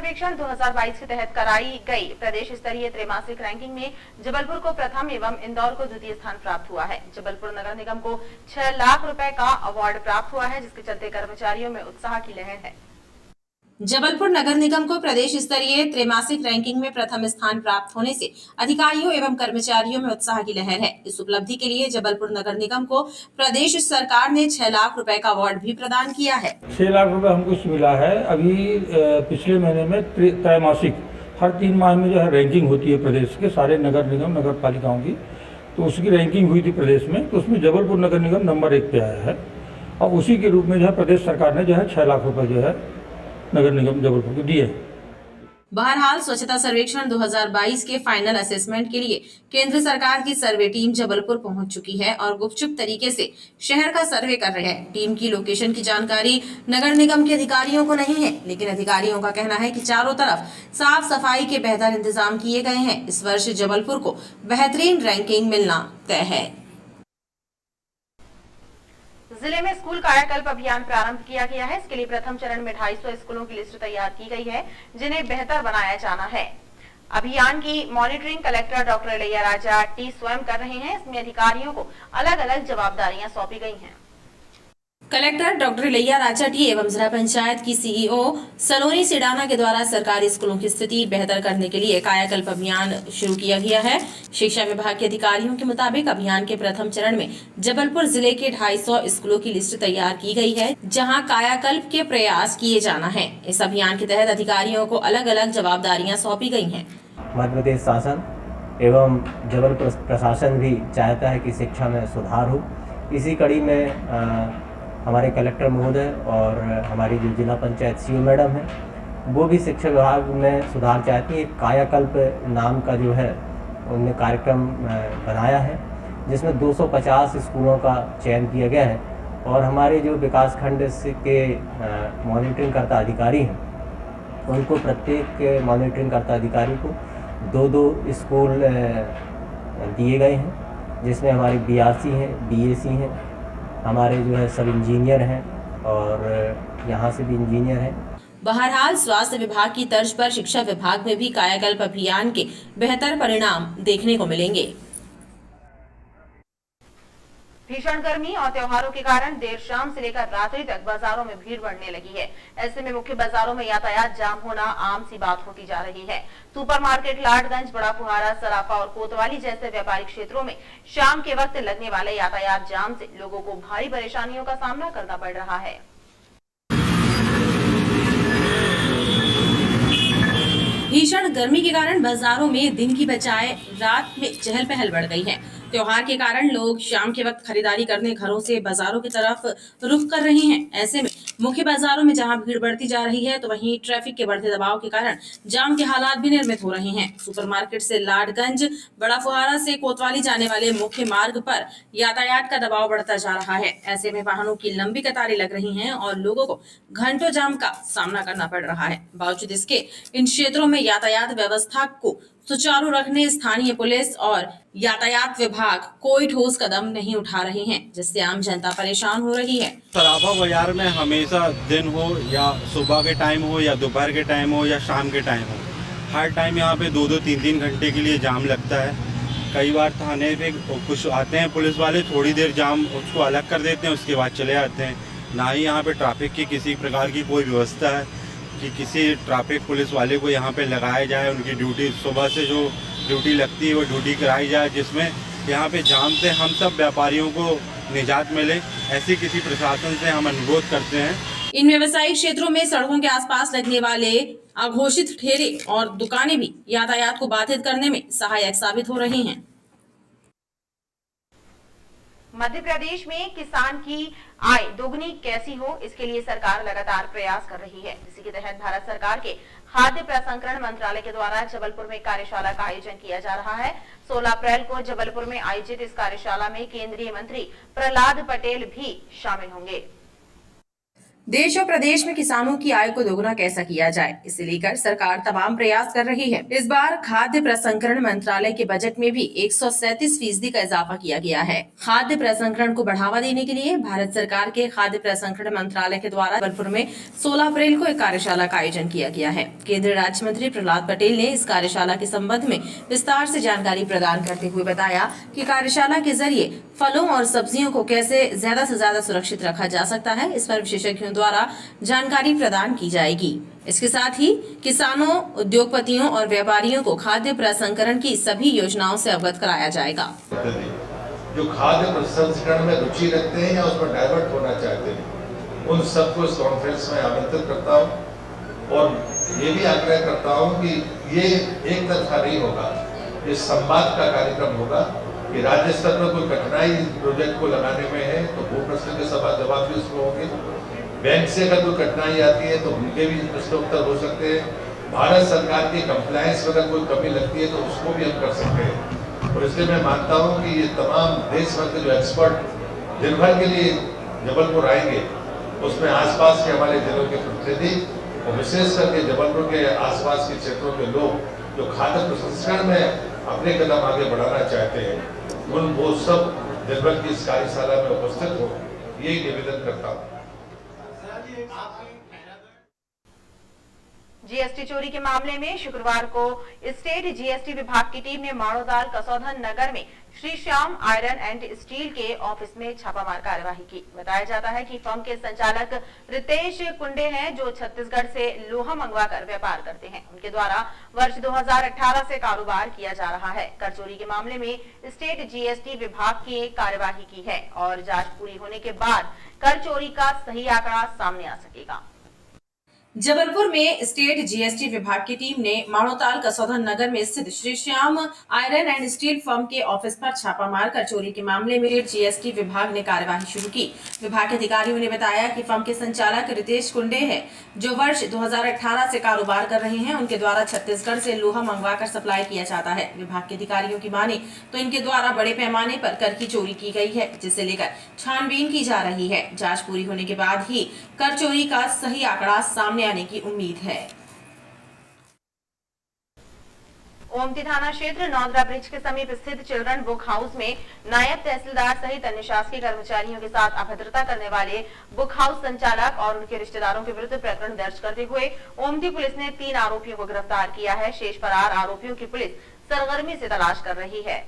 सर्वेक्षण 2022 के तहत कराई गई प्रदेश स्तरीय त्रैमासिक रैंकिंग में जबलपुर को प्रथम एवं इंदौर को द्वितीय स्थान प्राप्त हुआ है। जबलपुर नगर निगम को 6 लाख रुपए का अवार्ड प्राप्त हुआ है, जिसके चलते कर्मचारियों में उत्साह की लहर है। जबलपुर नगर निगम को प्रदेश स्तरीय त्रैमासिक रैंकिंग में प्रथम स्थान प्राप्त होने से अधिकारियों एवं कर्मचारियों में उत्साह की लहर है। इस उपलब्धि के लिए जबलपुर नगर निगम को प्रदेश सरकार ने 6 लाख रुपए का अवार्ड भी प्रदान किया है। 6 लाख रुपए हमको मिला है। अभी पिछले महीने में त्रैमासिक हर 3 माह में जो है रैंकिंग होती है प्रदेश के सारे नगर निगम नगर पालिकाओं की, तो उसकी रैंकिंग हुई थी प्रदेश में, तो उसमें जबलपुर नगर निगम नंबर 1 पे आया है और उसी के रूप में जो है प्रदेश सरकार ने जो है 6 लाख रुपए जो है नगर निगम जबलपुर को दिए। बहरहाल स्वच्छता सर्वेक्षण 2022 के फाइनल असेसमेंट के लिए केंद्र सरकार की सर्वे टीम जबलपुर पहुंच चुकी है और गुपचुप तरीके से शहर का सर्वे कर रहे हैं। टीम की लोकेशन की जानकारी नगर निगम के अधिकारियों को नहीं है, लेकिन अधिकारियों का कहना है कि चारों तरफ साफ सफाई के बेहतर इंतजाम किए गए हैं। इस वर्ष जबलपुर को बेहतरीन रैंकिंग मिलना तय है। जिले में स्कूल कायाकल्प अभियान प्रारंभ किया गया है। इसके लिए प्रथम चरण में 250 स्कूलों की लिस्ट तैयार की गई है, जिन्हें बेहतर बनाया जाना है। अभियान की monitoring collector doctor Ilaiya Raja T स्वयं कर रहे हैं। इसमें अधिकारियों को अलग अलग जवाबदारियां सौंपी गई हैं। Collector doctor Ilaiya Raja T एवं जिला पंचायत की सीईओ सलोनी सिडाना के द्वारा सरकारी स्कूलों की स्थिति बेहतर करने के लिए कायाकल्प अभियान शुरू किया गया है। शिक्षा विभाग के अधिकारियों के मुताबिक अभियान के प्रथम चरण में जबलपुर जिले के 250 स्कूलों की लिस्ट तैयार की गई है, जहां कायाकल्प के प्रयास किए जाना है। इस अभियान के तहत अधिकारियों को अलग अलग जवाबदारियाँ सौंपी गई है। मध्य प्रदेश शासन एवं जबलपुर प्रशासन भी चाहता है कि शिक्षा में सुधार हो। इसी कड़ी में हमारे कलेक्टर महोदय और हमारी जो जिला पंचायत सीईओ मैडम है, वो भी शिक्षा विभाग में सुधार चाहती है। कायाकल्प नाम का जो है उन्होंने कार्यक्रम बनाया है, जिसमें 250 स्कूलों का चयन किया गया है और हमारे जो विकास खंड के मॉनिटरिंग करता अधिकारी हैं, उनको प्रत्येक मॉनिटरिंग करता अधिकारी को 2-2 स्कूल दिए गए हैं, जिसमें हमारे बीआरसी हैं, बीएसी हैं, हमारे जो है सब इंजीनियर हैं और यहाँ से भी इंजीनियर हैं। बहरहाल स्वास्थ्य विभाग की तर्ज पर शिक्षा विभाग में भी कायाकल्प अभियान के बेहतर परिणाम देखने को मिलेंगे। भीषण गर्मी और त्योहारों के कारण देर शाम से लेकर रात्रि तक बाजारों में भीड़ बढ़ने लगी है। ऐसे में मुख्य बाजारों में यातायात जाम होना आम सी बात होती जा रही है। सुपरमार्केट, लाडगंज, बड़ा फुहारा, सराफा और कोतवाली जैसे व्यापारिक क्षेत्रों में शाम के वक्त लगने वाले यातायात जाम से लोगों को भारी परेशानियों का सामना करना पड़ रहा है। भीषण गर्मी के कारण बाजारों में दिन की बजाय रात में चहल पहल बढ़ गई है। त्योहार के कारण लोग शाम के वक्त खरीदारी करने घरों से बाजारों की तरफ रुख कर रहे हैं। ऐसे में मुख्य बाजारों में जहां भीड़ बढ़ती जा रही है, तो वहीं ट्रैफिक के बढ़ते दबाव के कारण जाम के हालात भी निर्मित हो रहे हैं। सुपरमार्केट से लाडगंज, बड़ा फुहारा से कोतवाली जाने वाले मुख्य मार्ग पर यातायात का दबाव बढ़ता जा रहा है। ऐसे में वाहनों की लंबी कतारें लग रही हैं और लोगों को घंटों जाम का सामना करना पड़ रहा है। बावजूद इसके इन क्षेत्रों में यातायात व्यवस्था को सुचारू रखने स्थानीय पुलिस और यातायात विभाग कोई ठोस कदम नहीं उठा रहे हैं, जिससे आम जनता परेशान हो रही है। सराफा बाजार में हमेशा दिन हो या सुबह के टाइम हो या दोपहर के टाइम हो या शाम के टाइम हो, हर टाइम यहाँ पे 2-2, 3-3 घंटे के लिए जाम लगता है। कई बार थाने पे कुछ आते हैं पुलिस वाले, थोड़ी देर जाम उसको अलग कर देते हैं, उसके बाद चले जाते हैं। ना ही यहाँ पे ट्रैफिक की किसी प्रकार की कोई व्यवस्था है कि किसी ट्रैफिक पुलिस वाले को यहाँ पे लगाया जाए। उनकी ड्यूटी सुबह से जो ड्यूटी लगती है वो ड्यूटी कराई जाए, जिसमें यहाँ पे जाम से हम सब व्यापारियों को निजात मिले। ऐसी किसी प्रशासन से हम अनुरोध करते हैं। इन व्यवसायिक क्षेत्रों में सड़कों के आसपास लगने वाले अघोषित ठेले और दुकानें भी यातायात को बाधित करने में सहायक साबित हो रही हैं। मध्य प्रदेश में किसान की आय दोगुनी कैसी हो, इसके लिए सरकार लगातार प्रयास कर रही है। इसी के तहत भारत सरकार के खाद्य प्रसंस्करण मंत्रालय के द्वारा जबलपुर में कार्यशाला का आयोजन किया जा रहा है। 16 अप्रैल को जबलपुर में आयोजित इस कार्यशाला में केंद्रीय मंत्री प्रहलाद पटेल भी शामिल होंगे। देश और प्रदेश में किसानों की आय को दोगुना कैसा किया जाए, इसे लेकर सरकार तमाम प्रयास कर रही है। इस बार खाद्य प्रसंस्करण मंत्रालय के बजट में भी 137% का इजाफा किया गया है। खाद्य प्रसंस्करण को बढ़ावा देने के लिए भारत सरकार के खाद्य प्रसंस्करण मंत्रालय के द्वारा जबलपुर में 16 अप्रैल को एक कार्यशाला का आयोजन किया गया है। केंद्रीय राज्य मंत्री प्रहलाद पटेल ने इस कार्यशाला के संबंध में विस्तार से जानकारी प्रदान करते हुए बताया कि कार्यशाला के जरिए फलों और सब्जियों को कैसे ज्यादा से ज्यादा सुरक्षित रखा जा सकता है, इस पर विशेषज्ञों द्वारा जानकारी प्रदान की जाएगी। इसके साथ ही किसानों, उद्योगपतियों और व्यापारियों को खाद्य प्रसंस्करण की सभी योजनाओं से अवगत कराया जाएगा। जो खाद्य प्रसंस्करण में रुचि रखते हैं या उसमें डाइवर्ट होना चाहते हैं, उन सबको इस कॉन्फ्रेंस में आमंत्रित करता हूँ और ये भी आग्रह करता हूँ कि ये एक तरफा नहीं होगा, ये संवाद का कार्यक्रम होगा कि राज्य स्तर पर कोई कठिनाई प्रोजेक्ट को लगाने में है तो वो प्रश्न के जवाब भी उसमें होंगे। बैंक से अगर कोई कठिनाई आती है तो उनके भी प्रश्नोत्तर हो सकते हैं। भारत सरकार की कंप्लायंस में अगर कोई कमी लगती है तो उसको भी हम कर सकते हैं। और इसलिए मैं मानता हूं कि ये तमाम देश भर के जो एक्सपर्ट दिन भर के लिए जबलपुर आएंगे, उसमें आसपास के हमारे जिलों के प्रतिनिधि और विशेष करके जबलपुर के आसपास के क्षेत्रों के लोग जो खाद्य प्रसंस्करण में अपने कदम आगे बढ़ाना चाहते हैं, उन वो सब दिन भर की इस कार्यशाला में उपस्थित हो, यही निवेदन करता हूँ। जीएसटी चोरी के मामले में शुक्रवार को स्टेट जीएसटी विभाग की टीम ने माणोदाल कसौधन नगर में Shri Shyam iron and steel के ऑफिस में छापामार कार्यवाही की। बताया जाता है कि फर्म के संचालक रितेश कुंडे हैं, जो छत्तीसगढ़ से लोहा मंगवाकर व्यापार करते हैं। उनके द्वारा वर्ष 2018 से कारोबार किया जा रहा है। कर चोरी के मामले में स्टेट जीएसटी विभाग की कार्यवाही की है और जांच पूरी होने के बाद कर चोरी का सही आंकड़ा सामने आ सकेगा। जबलपुर में स्टेट जीएसटी विभाग की टीम ने माणोताल कसौधन नगर में स्थित Shri Shyam iron and steel firm के ऑफिस पर छापा मारकर चोरी के मामले में जीएसटी विभाग ने कार्यवाही शुरू की। विभाग के अधिकारियों ने बताया कि फर्म के संचालक रितेश कुंडे हैं, जो वर्ष 2018 से कारोबार कर रहे हैं। उनके द्वारा छत्तीसगढ़ से लोहा मंगवाकर सप्लाई किया जाता है। विभाग के अधिकारियों की माने तो इनके द्वारा बड़े पैमाने पर कर की चोरी की गई है, जिसे लेकर छानबीन की जा रही है। जाँच पूरी होने के बाद ही कर चोरी का सही आंकड़ा सामने आने की उम्मीद है। ओमती थाना क्षेत्र नौदरा ब्रिज के समीप स्थित चिल्ड्रन बुक हाउस में नायब तहसीलदार सहित अन्य शासकीय कर्मचारियों के साथ अभद्रता करने वाले बुक हाउस संचालक और उनके रिश्तेदारों के विरुद्ध प्रकरण दर्ज करते हुए ओमती पुलिस ने 3 आरोपियों को गिरफ्तार किया है। शेष फरार आरोपियों की पुलिस सरगर्मी से तलाश कर रही है।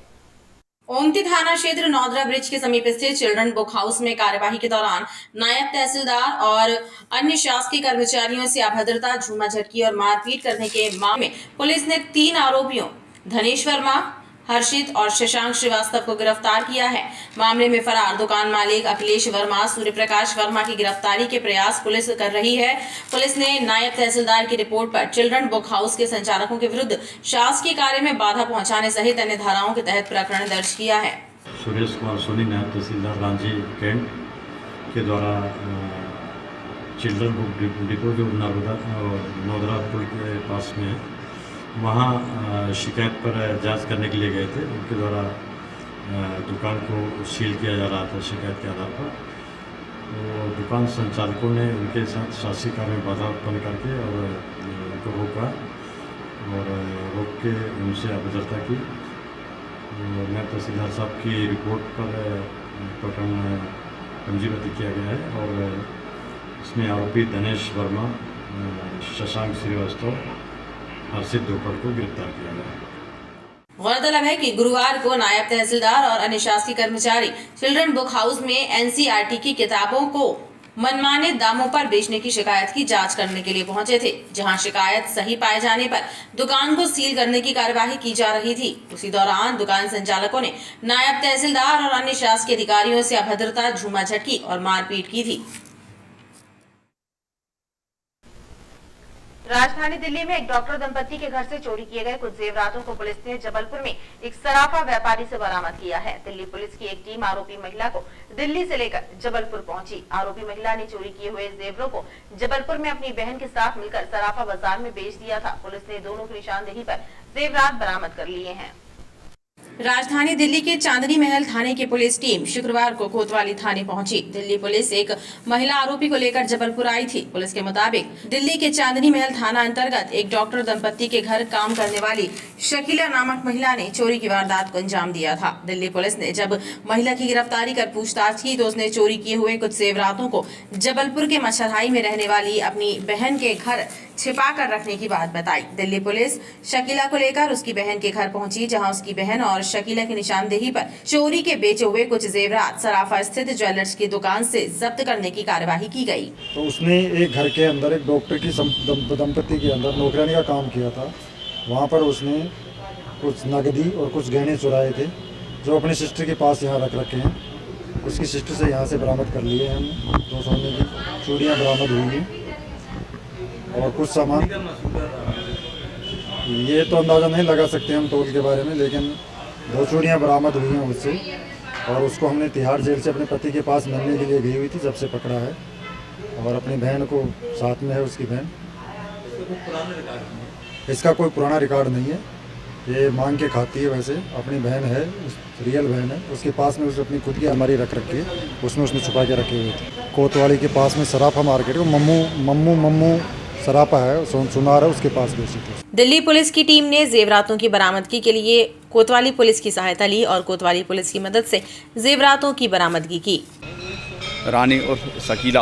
ओमती थाना क्षेत्र नौदरा ब्रिज के समीप स्थित चिल्ड्रन बुक हाउस में कार्यवाही के दौरान नायब तहसीलदार और अन्य शासकीय कर्मचारियों से अभद्रता, झूमाझटकी और मारपीट करने के मामले में पुलिस ने 3 आरोपियों धनेश वर्मा, हर्षित और शशांक श्रीवास्तव को गिरफ्तार किया है। मामले में फरार दुकान मालिक अखिलेश वर्मा, सूर्य प्रकाश वर्मा की गिरफ्तारी के प्रयास पुलिस कर रही है। पुलिस ने नायब तहसीलदार की रिपोर्ट पर चिल्ड्रन बुक हाउस के संचालकों के विरुद्ध शासकीय कार्य में बाधा पहुंचाने सहित अन्य धाराओं के तहत प्रकरण दर्ज किया है। सुरेश कुमार सोनी नायब तहसीलदार रांची कैंट के द्वारा चिल्ड्रन बुक डिपो जो नौदरा पुल के पास में वहाँ शिकायत पर जांच करने के लिए गए थे। उनके द्वारा दुकान को सील किया जा रहा था शिकायत के आधार पर। तो दुकान संचालकों ने उनके साथ शासकीय कार्य में बाधा उत्पन्न करके और उनको रोका और रोक के उनसे अभद्रता की। नए तहसीलदार साहब की रिपोर्ट पर प्रकरण पंजीबद्ध किया गया है और इसमें आरोपी धनेश वर्मा, शशांक श्रीवास्तव, हर्षित दोपहर को गिरफ्तार किया गया। गौरतलब है कि गुरुवार को नायब तहसीलदार और अन्य शासकीय कर्मचारी चिल्ड्रन बुक हाउस में एनसीईआरटी की किताबों को मनमाने दामों पर बेचने की शिकायत की जांच करने के लिए पहुंचे थे, जहां शिकायत सही पाए जाने पर दुकान को सील करने की कार्यवाही की जा रही थी। उसी दौरान दुकान संचालकों ने नायब तहसीलदार और अन्य शासकीय अधिकारियों से अभद्रता, झूमाझटकी और मारपीट की थी। राजधानी दिल्ली में एक डॉक्टर दंपति के घर से चोरी किए गए कुछ जेवरातों को पुलिस ने जबलपुर में एक सराफा व्यापारी से बरामद किया है। दिल्ली पुलिस की एक टीम आरोपी महिला को दिल्ली से लेकर जबलपुर पहुंची। आरोपी महिला ने चोरी किए हुए जेवरों को जबलपुर में अपनी बहन के साथ मिलकर सराफा बाजार में बेच दिया था। पुलिस ने दोनों की निशानदेही पर जेवरात बरामद कर लिए हैं। राजधानी दिल्ली के चांदनी महल थाने की पुलिस टीम शुक्रवार को कोतवाली थाने पहुंची। दिल्ली पुलिस एक महिला आरोपी को लेकर जबलपुर आई थी। पुलिस के मुताबिक दिल्ली के चांदनी महल थाना अंतर्गत एक डॉक्टर दंपत्ति के घर काम करने वाली शकीला नामक महिला ने चोरी की वारदात को अंजाम दिया था। दिल्ली पुलिस ने जब महिला की गिरफ्तारी कर पूछताछ की तो उसने चोरी किए हुए कुछ जेवरातों को जबलपुर के मच्छरहाई में रहने वाली अपनी बहन के घर छिपा कर रखने की बात बताई। दिल्ली पुलिस शकीला को लेकर उसकी बहन के घर पहुंची, जहां उसकी बहन और शकीला की निशानदेही पर चोरी के बेचे हुए कुछ जेवरात सराफा स्थित ज्वेलर्स की दुकान से जब्त करने की कार्यवाही की गई। तो उसने एक घर के अंदर एक डॉक्टर की दंपत्ति के अंदर नौकरानी का काम किया था। वहाँ पर उसने कुछ नकदी और कुछ गहने चुराए थे जो अपनी सिस्टर के पास यहाँ रख रखे हैं। उसकी सिस्टर से यहाँ से बरामद कर लिए हैं हम। 2 सोने की चूड़ियाँ बरामद हुई हैं और कुछ सामान, ये तो अंदाज़ा नहीं लगा सकते हम तोल के बारे में, लेकिन 2 चूड़ियाँ बरामद हुई हैं उससे। और उसको हमने तिहाड़ जेल से अपने पति के पास मिलने के लिए गई हुई थी जब से पकड़ा है, और अपनी बहन को साथ में है उसकी बहन। इसका कोई पुराना रिकॉर्ड नहीं है, ये मांग के खाती है। वैसे अपनी बहन है, रियल बहन है। उसके पास में उसने अपनी खुद की अलमारी रख रखी है, उसमें उसने छुपा के रखे हुए थे। कोतवाली के पास में सराफा मार्केट को मम्मू सरापा है, सुनार है, उसके पास बेची थी। दिल्ली पुलिस की टीम ने जेवरातों की बरामदगी के लिए कोतवाली पुलिस की सहायता ली और कोतवाली पुलिस की मदद से जेवरातों की बरामदगी की। रानी और शकीला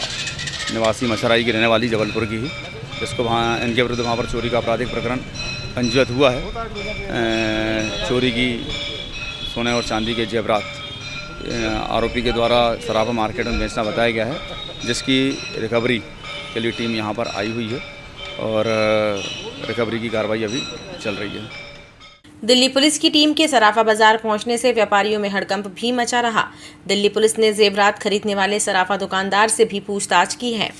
निवासी मच्छरहाई की रहने वाली जबलपुर की ही, जिसको वहाँ इनके विरुद्ध वहाँ पर चोरी का आपराधिक प्रकरण पंजीबद्ध हुआ है। चोरी की सोने और चांदी के जेवरात आरोपी के द्वारा सराफा मार्केट में बेचना बताया गया है, जिसकी रिकवरी के लिए टीम यहाँ पर आई हुई है और रिकवरी की कार्रवाई अभी चल रही है। दिल्ली पुलिस की टीम के सराफा बाजार पहुंचने से व्यापारियों में हड़कंप भी मचा रहा। दिल्ली पुलिस ने जेवरात खरीदने वाले सराफा दुकानदार से भी पूछताछ की है।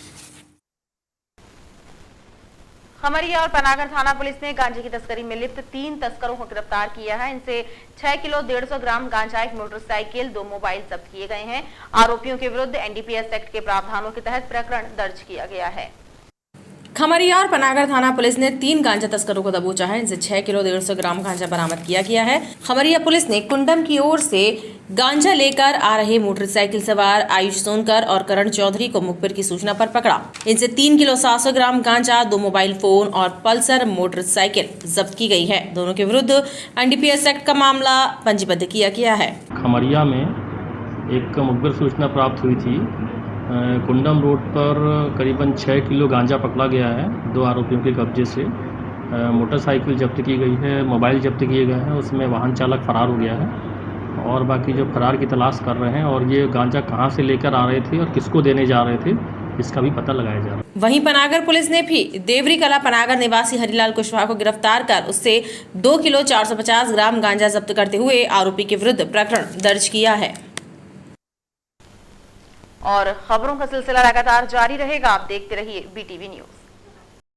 खमरिया और पनागर थाना पुलिस ने गांजे की तस्करी में लिप्त 3 तस्करों को गिरफ्तार किया है। इनसे 6 किलो 150 ग्राम गांजा, एक मोटरसाइकिल, 2 मोबाइल जब्त किए गए हैं। आरोपियों के विरुद्ध एनडीपीएस एक्ट के प्रावधानों के तहत प्रकरण दर्ज किया गया है। खमरिया और पनागर थाना पुलिस ने 3 गांजा तस्करों को दबोचा है। इनसे 6 किलो 150 ग्राम गांजा बरामद किया गया है। खमरिया पुलिस ने कुंडम की ओर से गांजा लेकर आ रहे मोटरसाइकिल सवार आयुष सोनकर और करण चौधरी को मुखबिर की सूचना पर पकड़ा। इनसे 3 किलो 700 ग्राम गांजा, 2 मोबाइल फोन और पल्सर मोटरसाइकिल जब्त की गई है। दोनों के विरुद्ध एनडीपीएस एक्ट का मामला पंजीबद्ध किया गया है। खमरिया में एक मुखबिर सूचना प्राप्त हुई थी। कुंडम रोड पर करीबन 6 किलो गांजा पकड़ा गया है 2 आरोपियों के कब्जे से। मोटरसाइकिल जब्त की गई है, मोबाइल जब्त किए गए हैं, उसमें वाहन चालक फरार हो गया है और बाकी जो फरार की तलाश कर रहे हैं और ये गांजा कहां से लेकर आ रहे थे और किसको देने जा रहे थे, इसका भी पता लगाया जा रहा है। वहीं पनागर पुलिस ने भी देवरी कला पनागर निवासी हरिलाल कुशवाहा को गिरफ्तार कर उससे 2 किलो 450 ग्राम गांजा जब्त करते हुए आरोपी के विरुद्ध प्रकरण दर्ज किया है। और खबरों का सिलसिला लगातार जारी रहेगा। आप देखते रहिए BTV न्यूज।